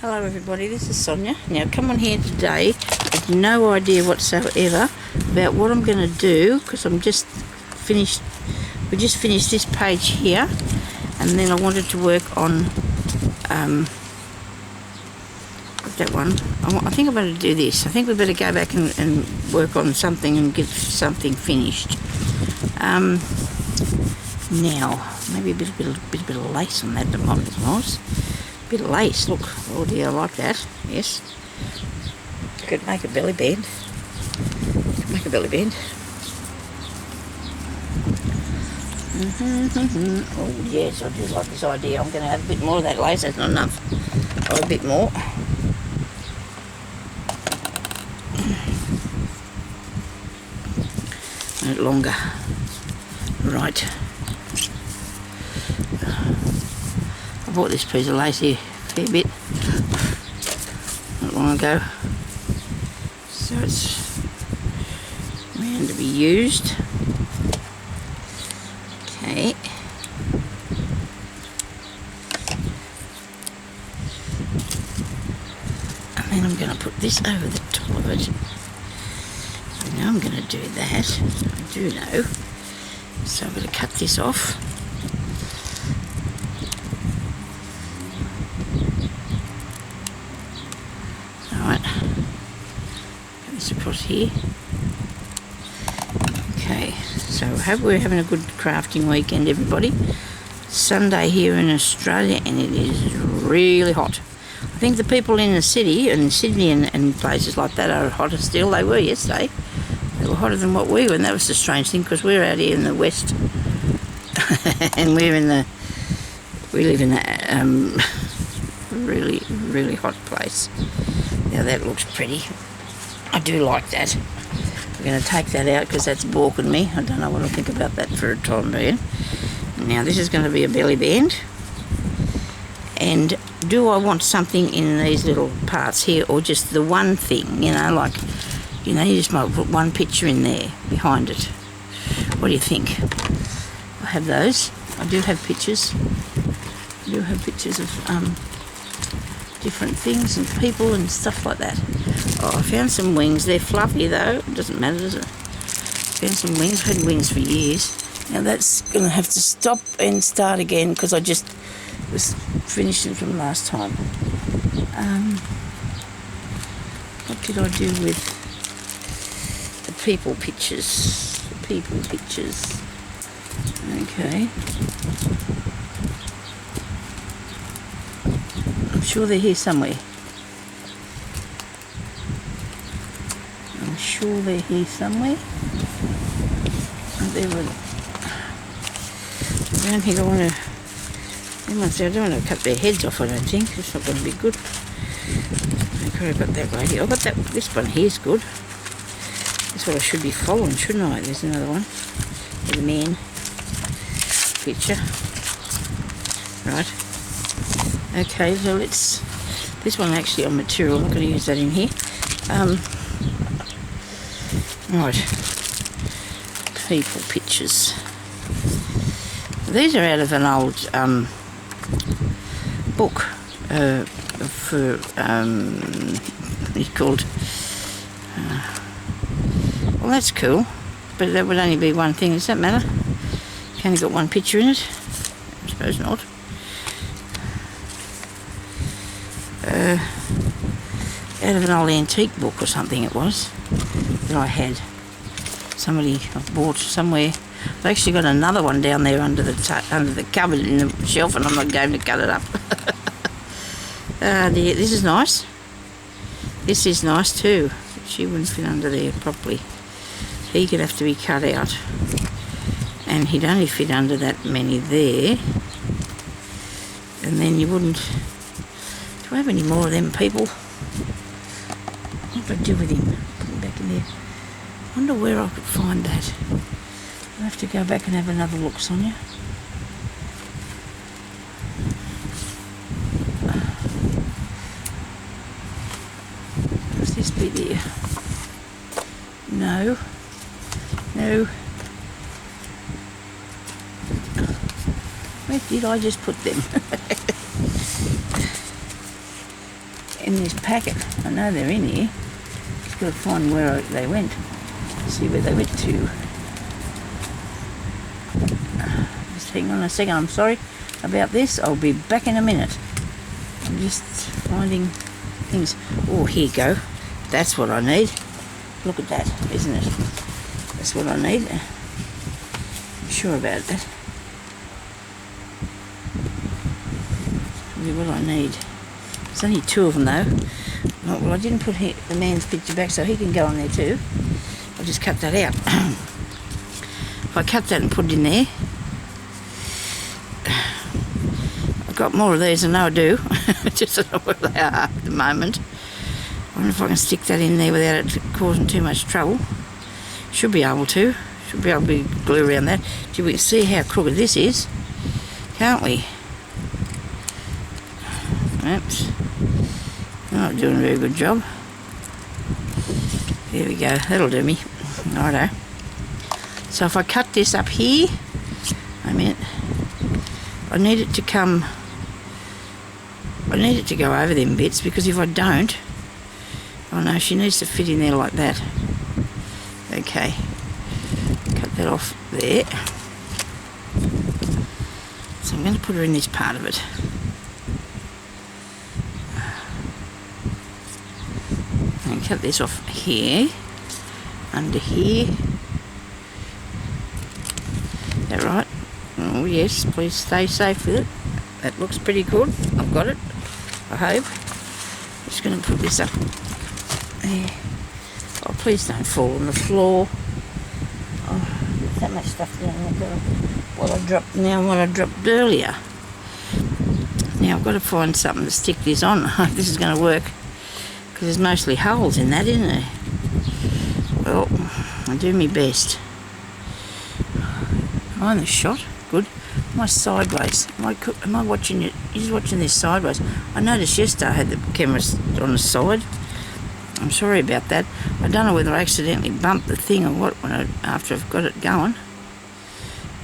Hello everybody, this is Sonya. Now come on here today with no idea whatsoever about what I'm going to do, because we just finished this page here, and then I wanted to work on that one. I think I'm going to do this. I think we better go back and work on something and get something finished. Now maybe a bit of lace on that might be nice. Bit of lace, look. Oh dear, I like that. Yes. Could make a belly band. Oh yes, I do like this idea. I'm going to have a bit more of that lace. That's not enough. Oh, a bit more. A bit longer. Right. I bought this piece of lace here a fair bit not long ago, so it's meant to be used. Okay, and then I'm going to put this over the top of it. I know I'm going to do that, I do know, so I'm going to cut this off. Across here. Okay, so I hope we're having a good crafting weekend, everybody. Sunday here in Australia, and it is really hot. I think the people in the city, in Sydney and places like that, are hotter still. They were yesterday. They were hotter than what we were, and that was the strange thing, because we're out here in the west and we live in a really hot place. Now that looks pretty. I do like that. I'm going to take that out because that's balking me. I don't know what I think about that for a time being. Now this is going to be a belly band. And do I want something in these little parts here, or just the one thing, you know, like, you know, you just might put one picture in there behind it. What do you think? I have those. I do have pictures. I do have pictures of different things and people and stuff like that. Oh, I found some wings. They're fluffy though. It doesn't matter, does it? Found some wings. I've had wings for years. Now that's going to have to stop and start again because I just was finishing from last time. What did I do with the people pictures? Okay. I'm sure they're here somewhere. I don't think I want to. I don't want to cut their heads off. I don't think it's not going to be good. Okay, I've got that right here. I've got that. This one here's good. That's what I should be following, shouldn't I? There's another one. There's a man picture. Right. Okay, so let's. This one actually on material. I'm not going to use that in here. Right, people pictures. These are out of an old book for it's called. Well, that's cool, but that would only be one thing. Does that matter? You've only got one picture in it. I suppose not. Out of an old antique book or something it was that I had. Somebody bought somewhere. I've actually got another one down there under the cupboard in the shelf, and I'm not going to cut it up. This is nice. This is nice too. She wouldn't fit under there properly. He could have to be cut out, and he'd only fit under that many there. And then you wouldn't. Do I have any more of them people? What do I do with him? Put him back in there. I wonder where I could find that. I'll have to go back and have another look, Sonya. Does this be there? No. Where did I just put them? in this packet. I know they're in here. Just got to find where they went. See where they went to. Just hang on a second. I'm sorry about this. I'll be back in a minute. I'm just finding things. Oh, here you go. That's what I need. Look at that, isn't it? That's what I need. I'm sure about that. What I need. There's only 2 of them though. Oh, well, I didn't put the man's picture back so he can go on there too. I'll just cut that out. If I cut that and put it in there, I've got more of these than I do. Just don't know where they are at the moment. I wonder if I can stick that in there without it causing too much trouble. Should be able to. Should be able to be glue around that. Gee, we can see how crooked this is, can't we? Oops. I'm not doing a very good job. There we go. That'll do me. Righto. So if I cut this up here, I need it to come. I need it to go over them bits, because if I don't, oh no, she needs to fit in there like that. Okay. Cut that off there. So I'm going to put her in this part of it. And cut this off here, under here. Is that right? Oh yes, please stay safe with it. That looks pretty good. I've got it, I hope. Just going to put this up there. Oh, please don't fall on the floor. Oh, there's that much stuff down there. What I dropped earlier. Now I've got to find something to stick this on. I hope this is going to work, because there's mostly holes in that, isn't there? Well, I do my best. Am I in the shot? Good. Am I sideways? Am I watching it? He's watching this sideways. I noticed yesterday I had the camera on the side. I'm sorry about that. I don't know whether I accidentally bumped the thing or what after I've got it going.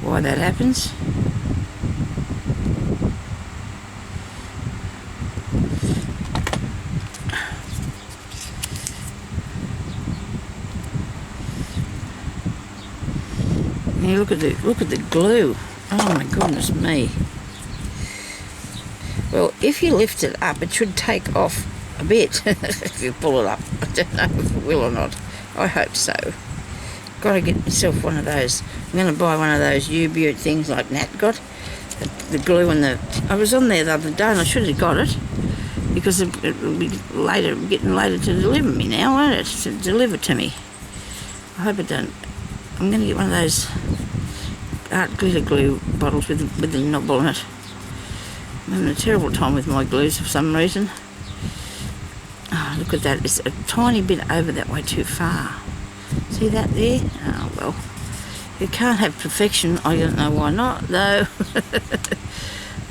Why that happens. Now look at the glue. Oh my goodness me. Well, if you lift it up, it should take off a bit if you pull it up. I don't know if it will or not. I hope so. Got to get myself one of those. I'm going to buy one of those U-Butte things like Nat got. The glue and the... I was on there the other day and I should have got it, because it'll be later, getting later to deliver me now, won't it? To deliver to me. I hope it don't. I'm going to get one of those art glitter glue bottles with the knob on it. I'm having a terrible time with my glues for some reason. Oh, look at that. It's a tiny bit over that way too far. See that there? Oh, well. You can't have perfection. I don't know why not, though.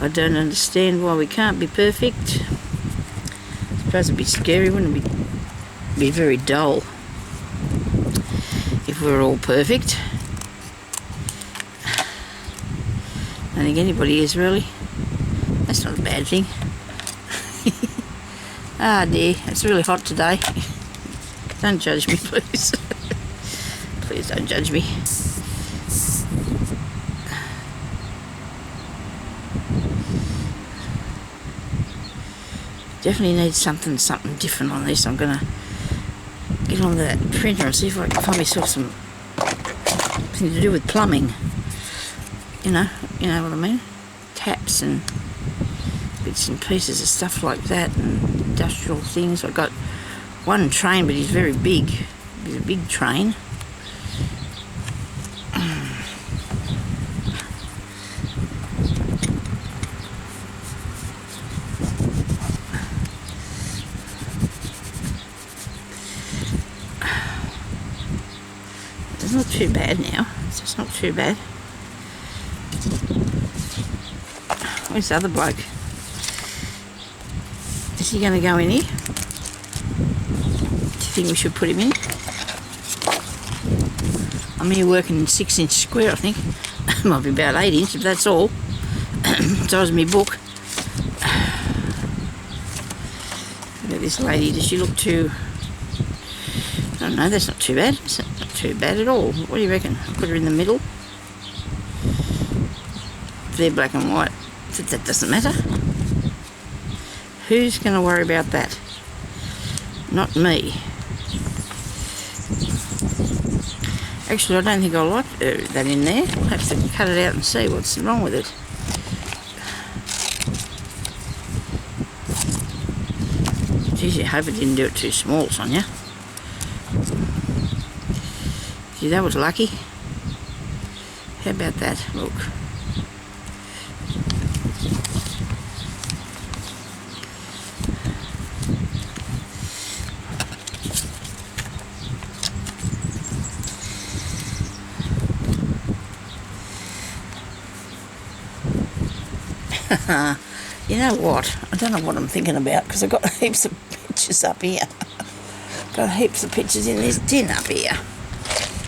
I don't understand why we can't be perfect. I suppose it'd be scary, wouldn't it? Be very dull if we were all perfect. I don't think anybody is, really. That's not a bad thing. Ah dear, it's really hot today. Don't judge me, please. Please don't judge me. Definitely need something different on this. I'm gonna get on that printer and see if I can find myself something to do with plumbing. You know what I mean? Taps and bits and pieces of stuff like that, and industrial things. I've got one train, but he's very big. He's a big train. It's not too bad now. It's just not too bad. Where's the other bloke? Is he going to go in here? Do you think we should put him in? I'm here working in 6-inch square, I think. Might be about 8 inch, if that's all. So is my book. Look at this lady. Does she look too... I don't know, that's not too bad. It's not too bad at all. What do you reckon? Put her in the middle. They're black and white. That doesn't matter. Who's going to worry about that? Not me. Actually, I don't think I like that in there. We'll have to cut it out and see what's wrong with it. Geez, I hope it didn't do it too small, Sonya. Gee, that was lucky. How about that? Look. You know what? I don't know what I'm thinking about because I've got heaps of pictures up here. Got heaps of pictures in this tin up here.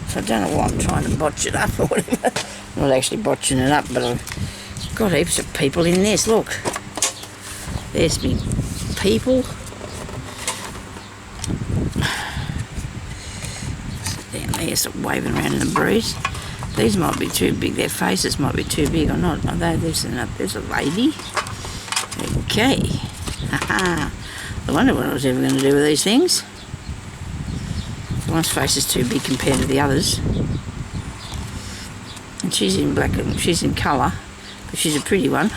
So I don't know why I'm trying to botch it up or whatever. I'm not actually botching it up, but I've got heaps of people in this. Look. There's me people. Down there, sort of waving around in the breeze. These might be too big. Their faces might be too big or not. Are they? There's a lady. Okay. Haha. I wonder what I was ever going to do with these things. One's face is too big compared to the others. And she's in black and she's in colour. But she's a pretty one.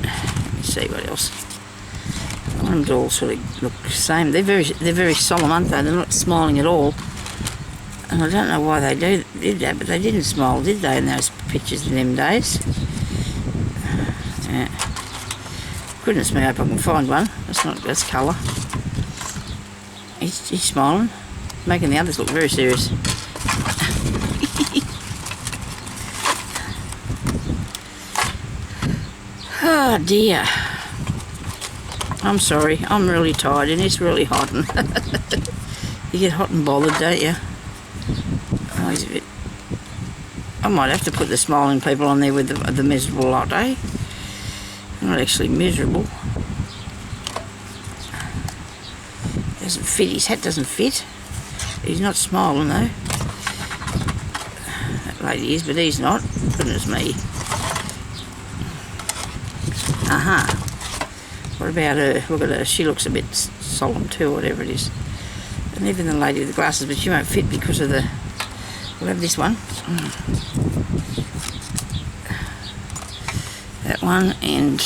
Let me see what else. I want them to all sort of look the same. They're very solemn, aren't they? They're not smiling at all. And I don't know why they did that, but they didn't smile, did they, in those pictures in them days? Yeah. Goodness me, I hope I can find one. That's colour. He's smiling, making the others look very serious. Oh dear. I'm sorry, I'm really tired and it's really hot. You get hot and bothered, don't you? I might have to put the smiling people on there with the miserable lot, eh? They're not actually miserable. Doesn't fit. His hat doesn't fit. He's not smiling though. That lady is, but he's not. Goodness me. Aha. What about her? Look at her. She looks a bit solemn too, whatever it is. And even the lady with the glasses, but she won't fit because of the... We'll have this one. That one, and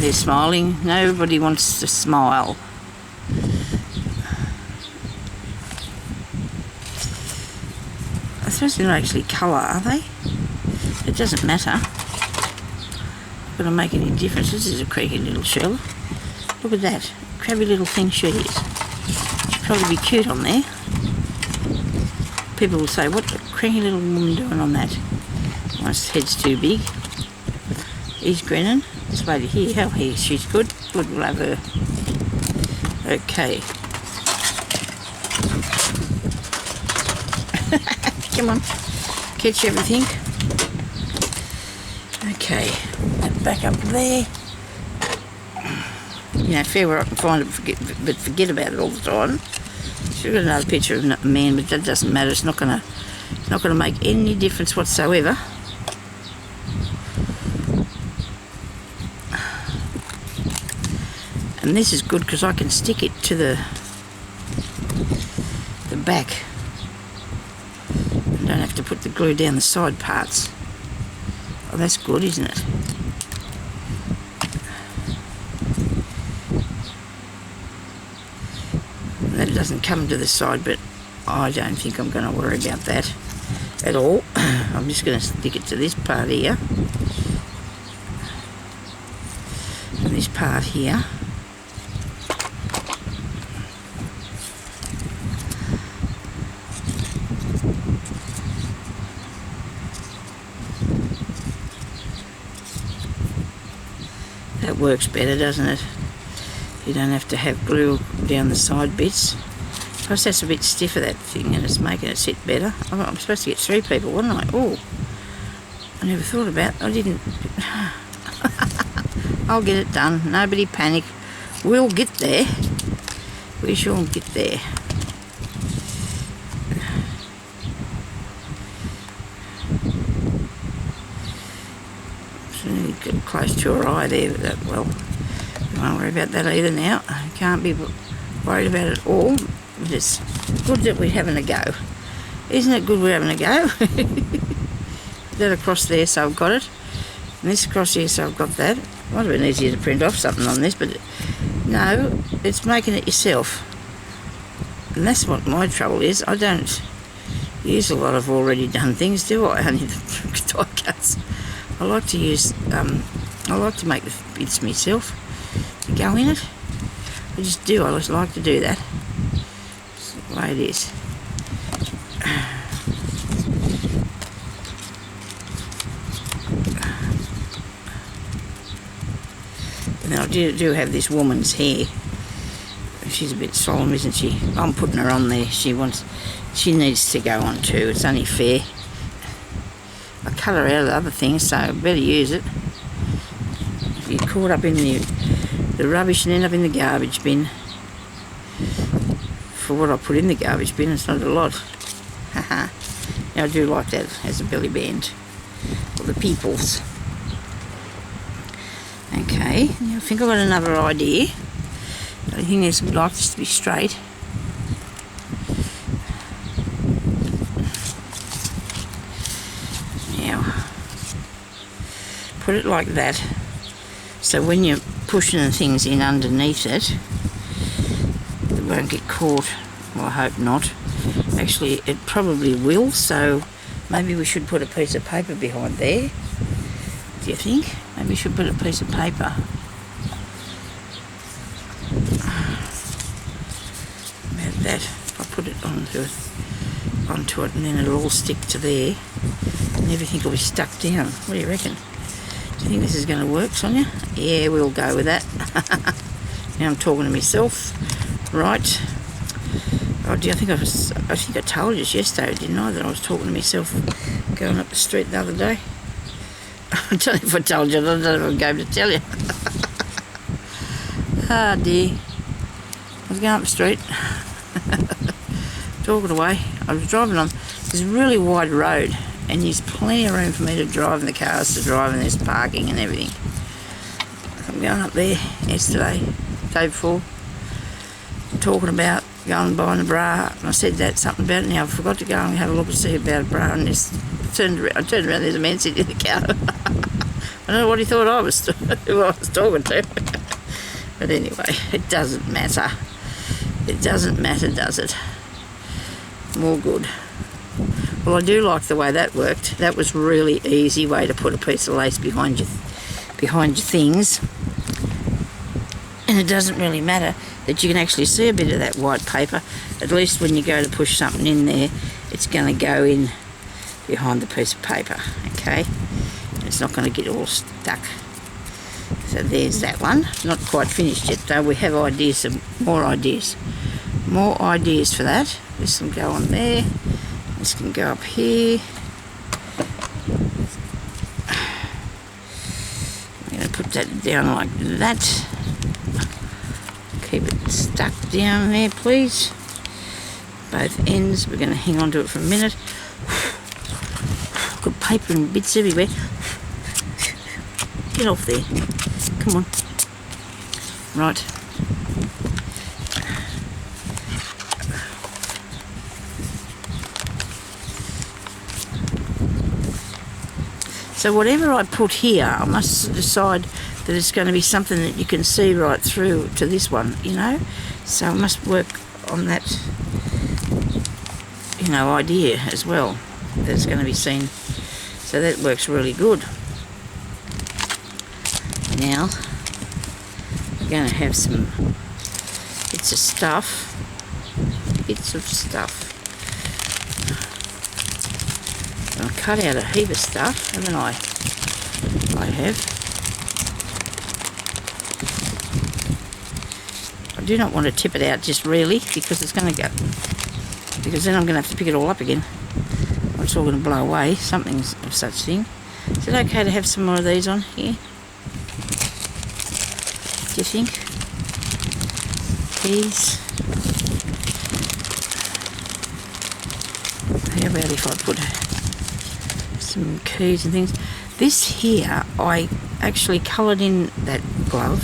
they're smiling. Nobody wants to smile. I suppose they're not actually colour, are they? It doesn't matter. Not going to make any difference. This is a creaky little shell. Look at that. Crabby little thing she is. She'd probably be cute on there. People will say, what's a cranky little woman doing on that? My head's too big. He's grinning. This lady here, she's good. Good, we'll have her. Okay. Come on. Catch everything. Okay. Back up there. You know, fair where I can find it, but forget about it all the time. Should have got another picture of a man, but that doesn't matter. It's not gonna make any difference whatsoever. And this is good because I can stick it to the back. I don't have to put the glue down the side parts. Oh, that's good, isn't it? That doesn't come to the side, but I don't think I'm going to worry about that at all. I'm just going to stick it to this part here and this part here. That works better, doesn't it? You don't have to have glue down the side bits. Plus that's a bit stiffer, that thing, and it's making it sit better. I'm supposed to get 3 people, wasn't I? Oh, I never thought about it. I didn't. I'll get it done. Nobody panic. We'll get there. We shall get there. Get close to her eye there, but well, we won't worry about that either now. I can't be worried about it all. But it's good that we're having a go. Isn't it good we're having a go? That across there, so I've got it. And this across here, so I've got that. Might have been easier to print off something on this, but no, it's making it yourself. And that's what my trouble is. I don't use a lot of already done things, do I? Only the die cuts. I like to use, I like to make the bits myself to go in it. I just do, I just like to do that. That's the way it is. And then I do have this woman's hair. She's a bit solemn, isn't she? I'm putting her on there. She needs to go on too. It's only fair. I cut her out of the other things, so I better use it. If you're caught up in the rubbish and end up in the garbage bin, for what I put in the garbage bin, it's not a lot. Haha. Yeah, I do like that as a belly band for the peoples. Okay, now I think I've got another idea. I think this would like this to be straight. Put it like that, so when you're pushing the things in underneath it, it won't get caught. Well, I hope not. Actually, it probably will, so maybe we should put a piece of paper behind there. Do you think? Maybe we should put a piece of paper. About that. I'll put it onto it and then it'll all stick to there and everything will be stuck down. What do you reckon? Do you think this is going to work, Sonya? Yeah, we'll go with that. Now I'm talking to myself. Right. Oh, I think I told you yesterday, didn't I, that I was talking to myself going up the street the other day? I don't know if I told you. I don't know if I'm going to tell you. Ah, dear. I was going up the street. Talking away. I was driving on this really wide road. And there's plenty of room for me to drive and the cars to drive and there's parking and everything. I'm going up there yesterday, day before, talking about going and buying a bra. And I said something about it. Now I forgot to go and have a look and see about a bra and I turned around, there's a man sitting in the car. I don't know what he thought I was, who I was talking to. But anyway, it doesn't matter. It doesn't matter, does it? More good. Well, I do like the way that worked. That was really easy way to put a piece of lace behind your things. And it doesn't really matter that you can actually see a bit of that white paper. At least when you go to push something in there, it's going to go in behind the piece of paper, okay? And it's not going to get all stuck. So there's that one. Not quite finished yet, though. We have ideas, some more ideas. More ideas for that. This will go on there. This can go up here. I'm going to put that down like that. Keep it stuck down there, please. Both ends. We're going to hang on to it for a minute. Got paper and bits everywhere. Get off there. Come on. Right. So whatever I put here, I must decide that it's going to be something that you can see right through to this one, you know. So I must work on that, you know, idea as well, that it's going to be seen. So that works really good. Now, we're going to have some bits of stuff. I cut out a heap of stuff, haven't I? I have. I do not want to tip it out just really, because it's going to go, because then I'm going to have to pick it all up again. It's all going to blow away, something of such thing. Is it okay to have some more of these on here? do you think? Keys. How about if I put some keys and things? This here, I actually coloured in that glove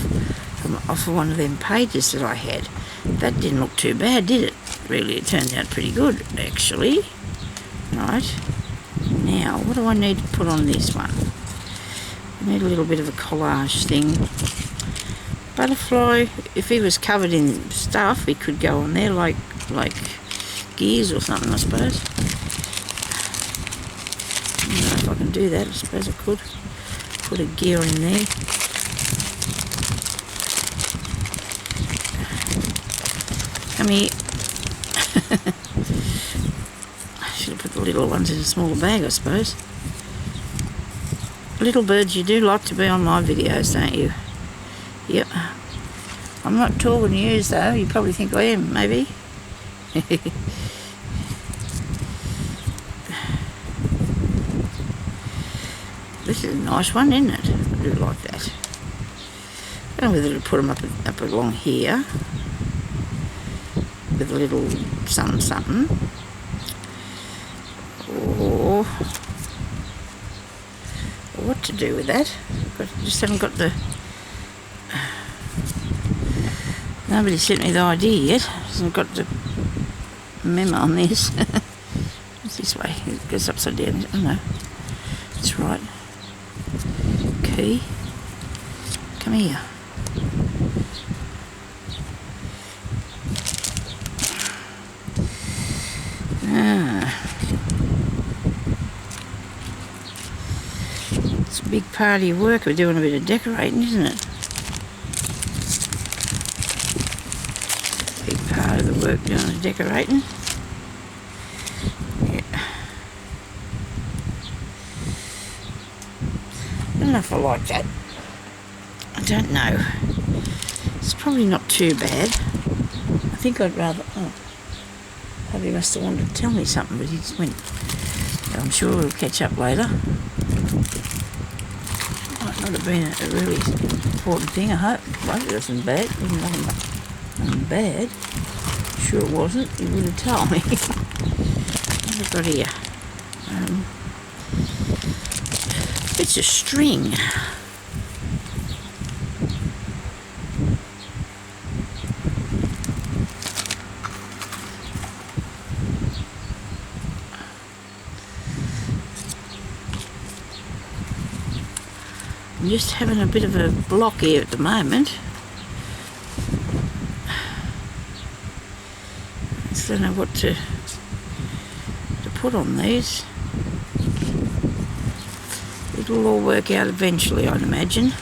off of one of them pages that I had. That didn't look too bad, did it? Really, it turned out pretty good, actually. Right. Now, what do I need to put on this one? I need a little bit of a collage thing. Butterfly, if he was covered in stuff, he could go on there like gears or something, I suppose. I don't know if I can do that. I suppose I could put a gear in there. Come here. I should have put the little ones in a smaller bag, I suppose. Little birds, you do like to be on my videos, don't you? Yep. I'm not talking to you, though. You probably think I am, maybe. This is a nice one, isn't it? I do like that. I don't know whether to put them up along here with a little something, or what to do with that. I just haven't got the... Nobody sent me the idea yet, so I've got the memo on this. It's this way, it goes upside down. Oh no, that's right. Key, come here. It's a big part of your work. We're doing a bit of decorating, isn't it? Big part of the work doing the decorating. Yeah. I don't know if I like that. I don't know. It's probably not too bad. I think I'd rather... Oh, probably must have wanted to tell me something, but he just went... I'm sure we'll catch up later. Might not have been a really important thing, I hope. Well, it wasn't bad. It wasn't nothing bad. Sure it wasn't. He would have told me. What have I got here? It's a string. I'm just having a bit of a block here at the moment. I just don't know what to put on these. It'll all work out eventually, I'd imagine.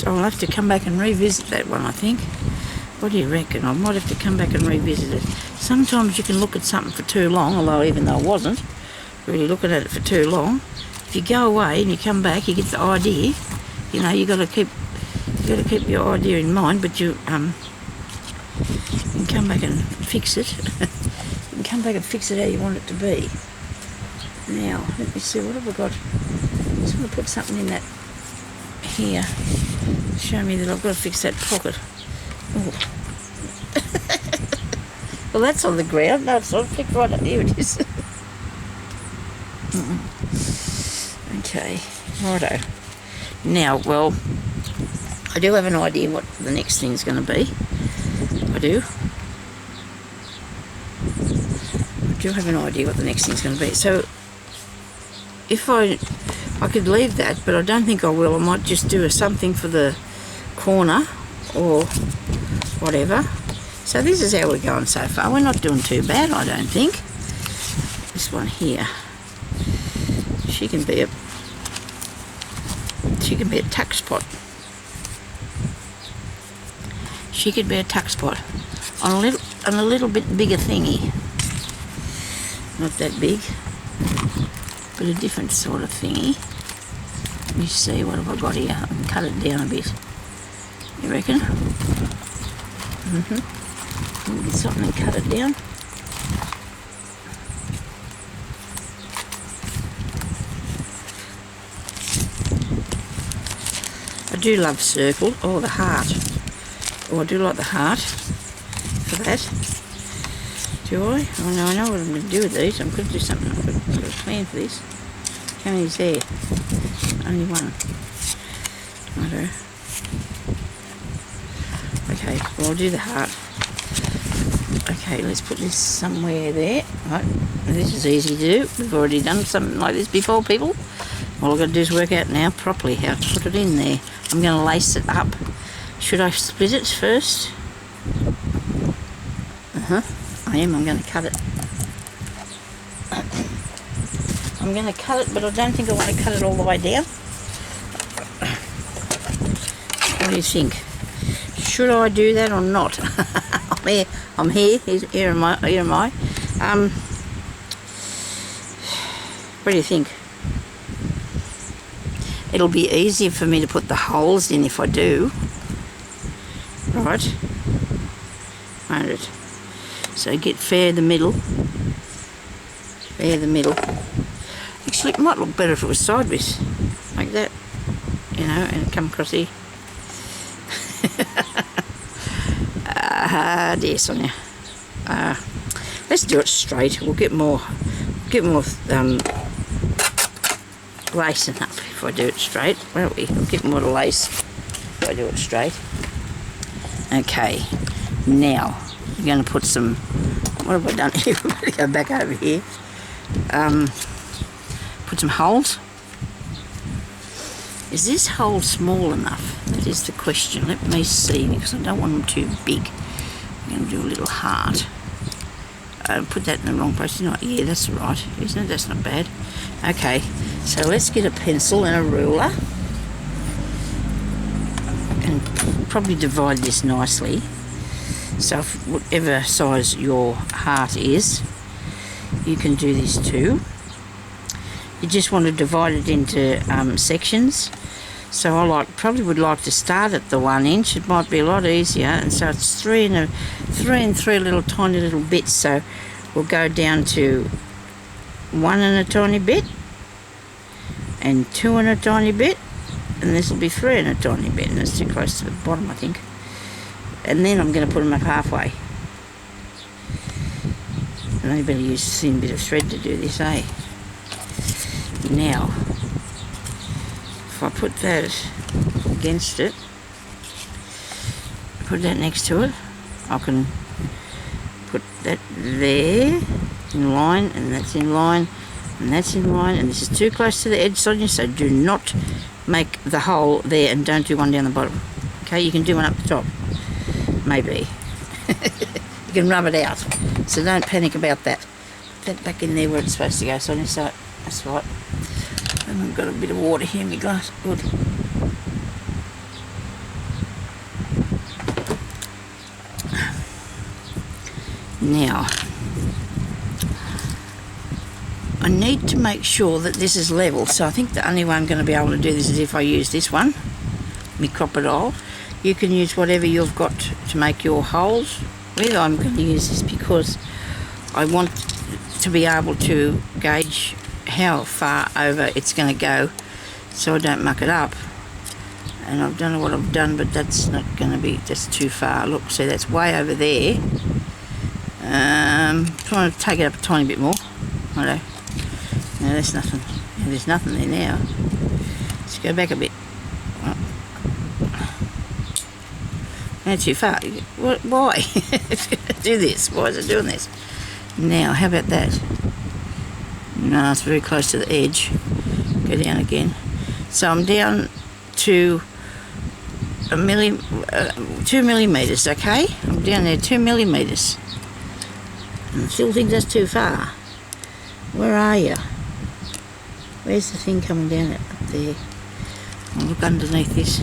I'll have to come back and revisit that one, I think. What do you reckon? I might have to come back and revisit it. Sometimes you can look at something for too long, although even though I wasn't really looking at it for too long, if you go away and you come back, you get the idea. You know, you got to keep your idea in mind, but you can come back and fix it. You can come back and fix it how you want it to be. Now, let me see, what have I got? I just want to put something in that here. Show me that I've got to fix that pocket. Oh. Well, that's on the ground. No, it's not. Flick right up. Here it is. Okay, righto. Now, well, I do have an idea what the next thing's going to be. I do have an idea what the next thing's going to be. So, if I could leave that, but I don't think I will. I might just do something for the corner or whatever. So this is how we're going so far. We're not doing too bad, I don't think. This one here, she can be a tuck spot. She could be a tuck spot on a little bit bigger thingy. Not that big, but a different sort of thingy. Let me see, what have I got here? I can cut it down a bit. You reckon? Get something and cut it down. I do love circle. Oh, the heart. Oh, I do like the heart for that. Do I? Oh no, I know what I'm going to do with these. I'm going to do something. I've got a plan for this. How many is there? Only one. Righto. Okay, well I'll do the heart. Okay, let's put this somewhere there. Right, this is easy to do. We've already done something like this before, people. All I've got to do is work out now properly how to put it in there. I'm going to lace it up. Should I split it first? I am. I'm going to cut it. I'm going to cut it, but I don't think I want to cut it all the way down. What do you think? Should I do that or not? I'm here. Here am I. What do you think? It'll be easier for me to put the holes in if I do. Right. Won't it? So get fair the middle. Fair the middle. Actually, it might look better if it was sideways. Like that. You know, and come across here. Dear Sonya. Let's do it straight. We'll get more lacing up if I do it straight, won't we? We'll get more lace if I do it straight. Okay, now we're going to put some. What have I done here? We're going to go back over here. Put some holes. Is this hole small enough? That is the question. Let me see, because I don't want them too big. I'm going to do a little heart. Put that in the wrong place. Yeah, that's right, isn't it? That's not bad. Okay, so let's get a pencil and a ruler and probably divide this nicely. So if whatever size your heart is, you can do this too. You just want to divide it into sections. So I probably would like to start at the 1 inch. It might be a lot easier. And so it's three and three little tiny little bits. So we'll go down to 1 and a tiny bit, and 2 and a tiny bit, and this will be 3 and a tiny bit. And it's too close to the bottom, I think. And then I'm going to put them up halfway. And I better use a thin bit of thread to do this, eh? Now, if I put that against it, put that next to it, I can put that there in line, and that's in line, and that's in line, and this is too close to the edge, Sonya, so do not make the hole there, and don't do one down the bottom. Okay, you can do one up the top, maybe. You can rub it out, so don't panic about that. Put that back in there where it's supposed to go, Sonya, so that's right. And I've got a bit of water here in my glass. Good. Now, I need to make sure that this is level. So I think the only way I'm going to be able to do this is if I use this one, my crocodile. You can use whatever you've got to make your holes with. I'm going to use this because I want to be able to gauge how far over it's going to go, so I don't muck it up. And I don't know what I've done, but that's not going to be, that's too far. Look, see, that's way over there. Trying to take it up a tiny bit more. Righto. No, there's nothing. There's nothing there now. Let's go back a bit. No, too far. Why? It's going to do this. Why is it doing this? Now, how about that? No, it's very close to the edge. Go down again. So I'm down to 2 millimetres, okay? I'm down there 2 millimetres. And I still think that's too far. Where are you? Where's the thing coming down up there? I'll look underneath this.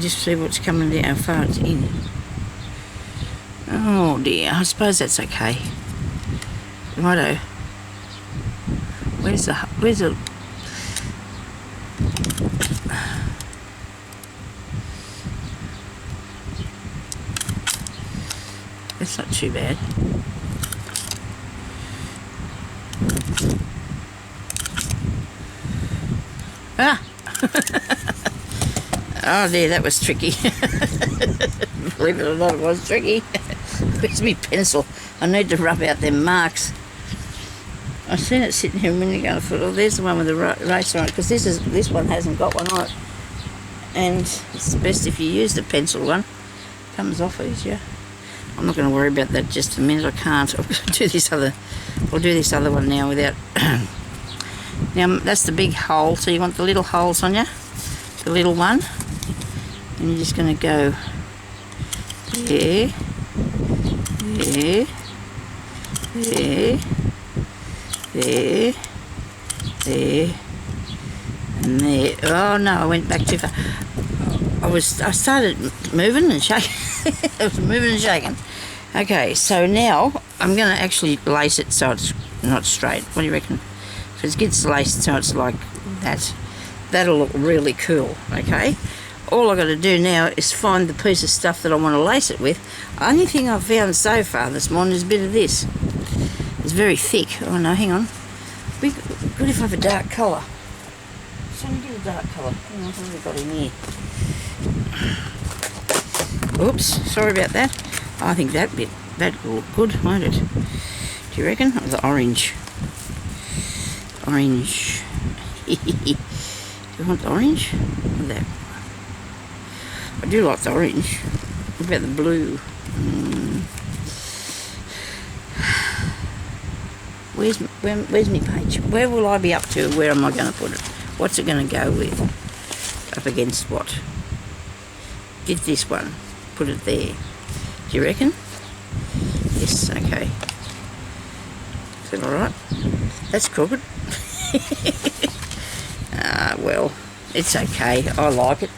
Just see what's coming down, how far it's in. Oh dear, I suppose that's okay. Righto. Where's the That's not too bad. Ah! Oh dear, that was tricky. Believe it or not, it was tricky. Where's my pencil? I need to rub out them marks. I've seen it sitting here a minute ago. I thought, oh, there's the one with the eraser on it, because this one hasn't got one on it. And it's best if you use the pencil one. It comes off easier. I'm not going to worry about that just a minute. I can't. I'll do this other one now without. Now that's the big hole. So you want the little hole, Sonya? The little one, and you're just going to go there, there, there, there, there, and there. Oh no, I went back too far. I started moving and shaking. I was moving and shaking. Okay, so now I'm going to actually lace it so it's not straight. What do you reckon? If it gets laced so it's like that, that'll look really cool. Okay, all I've got to do now is find the piece of stuff that I want to lace it with. Only thing I've found so far this morning is a bit of this. It's very thick. Oh no, hang on. Be good if I have a dark colour. So I'm going to get a dark colour. Hang on, what have we got in here? Oops, sorry about that. I think that will look good, won't it? Do you reckon? Or the orange. Orange. Do you want the orange? Or that? I do like the orange. What about the blue? Where's my page? Where will I be up to? Where am I going to put it? What's it going to go with? Up against what? Get this one. Put it there. Do you reckon? Yes, okay. Is that alright? That's crooked. Well, it's okay. I like it.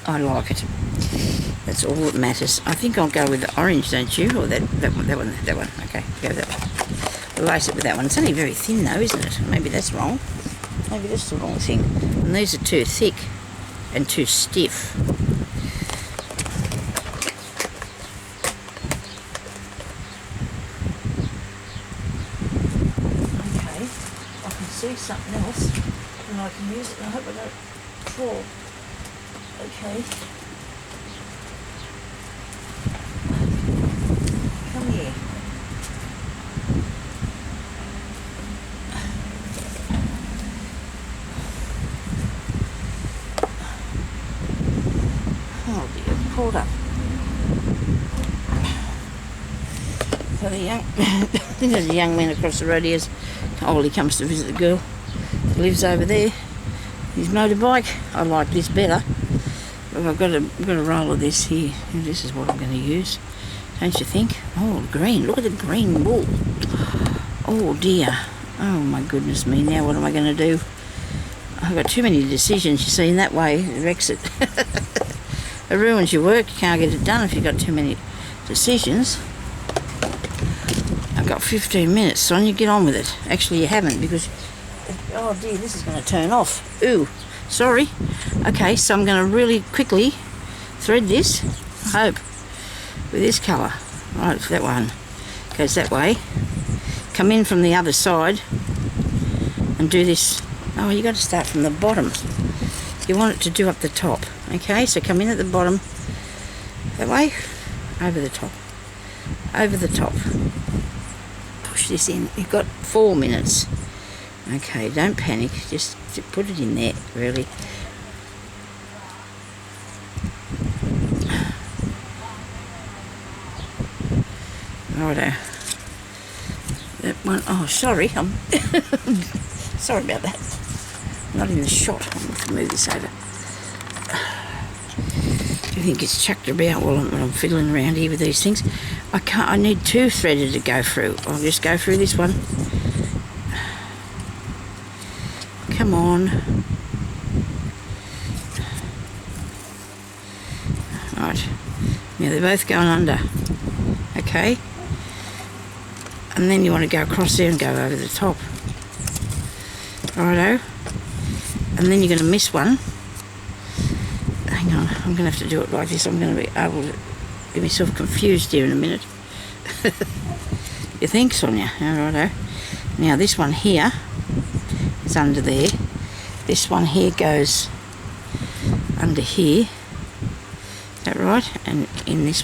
I like it. That's all that matters. I think I'll go with the orange, don't you? Or that one. Okay, go with that one. We'll lace it with that one. It's only very thin though, isn't it? Maybe that's wrong. Maybe that's the wrong thing. And these are too thick and too stiff. See something else and I can use it. I hope I don't fall. Okay. Come here. Oh dear, it's pulled up. So the young, I think there's a young man across the road here. Oh, he comes to visit the girl that lives over there. His motorbike. I like this better. But I've got a roll of this here. And this is what I'm going to use. Don't you think? Oh, green. Look at the green wool. Oh dear. Oh my goodness me. Now what am I going to do? I've got too many decisions. You see, in that way it wrecks it. It ruins your work. You can't get it done if you've got too many decisions. I've got 15 minutes, Sonya, get on with it. Actually, you haven't, because... Oh, dear, this is going to turn off. Ooh, sorry. Okay, so I'm going to really quickly thread this, I hope, with this colour. Right, that one goes that way. Come in from the other side and do this. Oh, you got to start from the bottom. You want it to do up the top. Okay, so come in at the bottom. That way. Over the top. Over the top. Push this in. You've got 4 minutes. Okay, don't panic. Just put it in there, really. Righto. That one. Oh, sorry. I'm sorry about that. I'm not in the shot. I'm going to move this over. Do you think it's chucked about while I'm fiddling around here with these things? I can't. I need 2 threaded to go through. I'll just go through this one. Come on. Right. Now they're both going under. Okay. And then you want to go across there and go over the top. Righto. And then you're going to miss one. Hang on, I'm going to have to do it like this. I'm going to be able to get myself confused here in a minute. You think, Sonya? Righto. Now this one here is under there. This one here goes under here. Is that right? And in this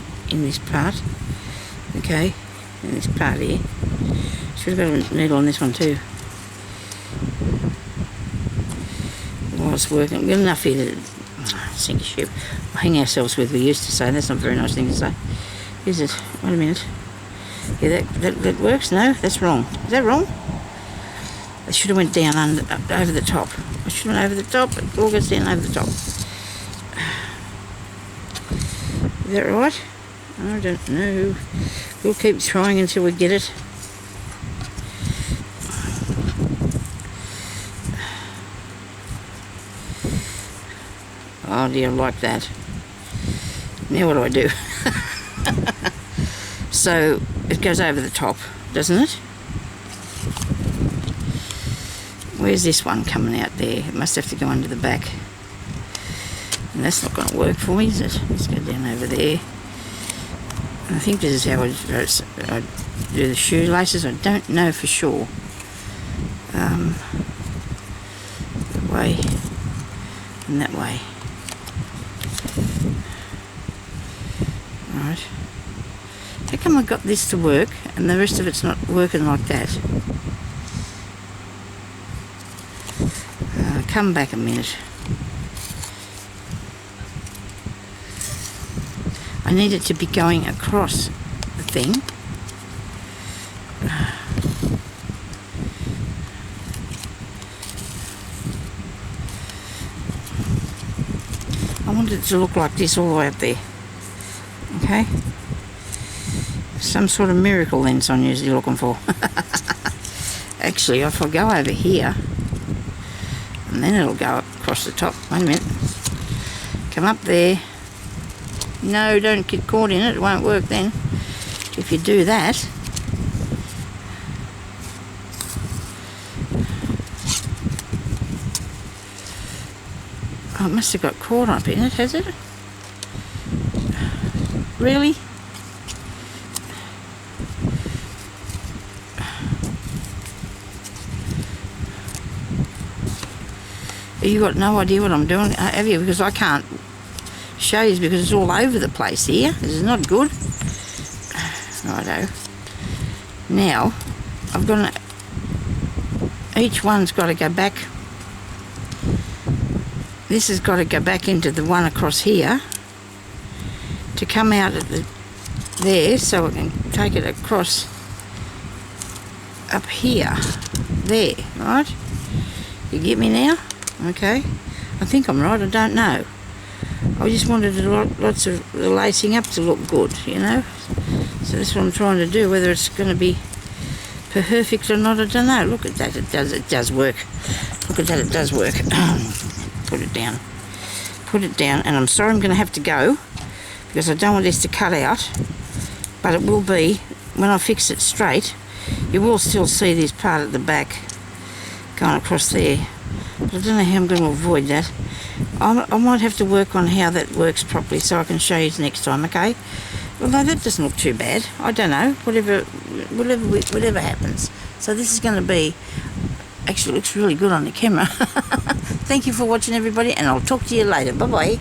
part. Okay, in this part here. Should have got a needle on this one too. While it's working, good enough here to sink a ship. Hang ourselves with, we used to say. That's not a very nice thing to say. Is it? Wait a minute. Yeah, that works? No, that's wrong. Is that wrong? I should have went down over the top. I should have went over the top. It all goes down over the top. Is that right? I don't know. We'll keep trying until we get it. Oh dear, like that. Now what do I do? So it goes over the top, doesn't it? Where's this one coming out there? It must have to go under the back. And that's not going to work for me, is it? Let's go down over there. And I think this is how I do the shoelaces. I don't know for sure. That way and that way. Right. How come I got this to work and the rest of it's not working like that? Come back a minute. I need it to be going across the thing. I want it to look like this all the way up there. Okay? Some sort of miracle then, Sonya, you're looking for. Actually, if I go over here, and then it'll go across the top. Wait a minute. Come up there. No, don't get caught in it. It won't work then. If you do that, oh, it must have got caught up in it, has it? Really? You got no idea what I'm doing, have you? Because I can't show you because it's all over the place here. This is not good. Righto. Now, I've got each one's got to go back. This has got to go back into the one across here to come out at there, so I can take it across up here. There, right? You get me now? Okay. I think I'm right, I don't know. I just wanted lots of the lacing up to look good, you know. So that's what I'm trying to do. Whether it's going to be perfect or not, I don't know. Look at that, it does work. Look at that, it does work. Put it down. Put it down, and I'm sorry I'm going to have to go because I don't want this to cut out, but it will be, when I fix it straight, you will still see this part at the back going across there. But I don't know how I'm going to avoid that. I might have to work on how that works properly so I can show you next time, okay? Although that doesn't look too bad. I don't know. Whatever happens. So this is going to be... Actually, it looks really good on the camera. Thank you for watching, everybody, and I'll talk to you later. Bye-bye.